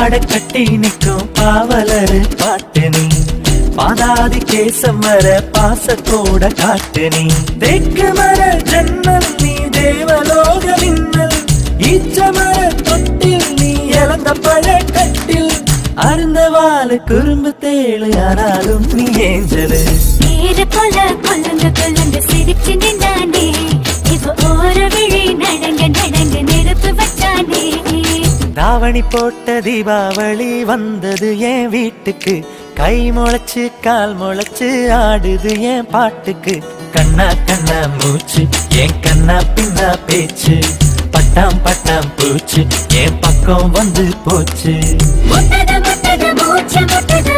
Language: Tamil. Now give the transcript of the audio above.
பாவாட கட்டி நிற்கும் பாவலரு பாட்டு நீ பாதாதி கேசம் வர பாசத்தோட காட்டு நீ தேக்கு மர ஜன்னல் நீ தேவலோக மின்னல் ஈச்ச மர தொட்டில் நீ இழந்த பழ கட்டில் அருந்த வாழ குறும்பு தேழு ஆனாலும் நீ ஏஞ்சலு போல கொல்லுங்க கொல்லுங்க சிரிச்சு நின்றானே இப்ப ஓர விழி நடங்க நடங்க நெருப்பு வச்சானே தாவணி போட்ட தீபாவளி வந்தது என் வீட்டுக்கு கை முளைச்சு கால் முளைச்சு ஆடுது என் பாட்டுக்கு கண்ணா கண்ணா மூச்சு என் கண்ணா பின்னா பேச்சு பட்டாம் பட்டாம் பூச்சு என் பக்கம் வந்து போச்சு முட்டது முட்டது மூச்சு முட்டது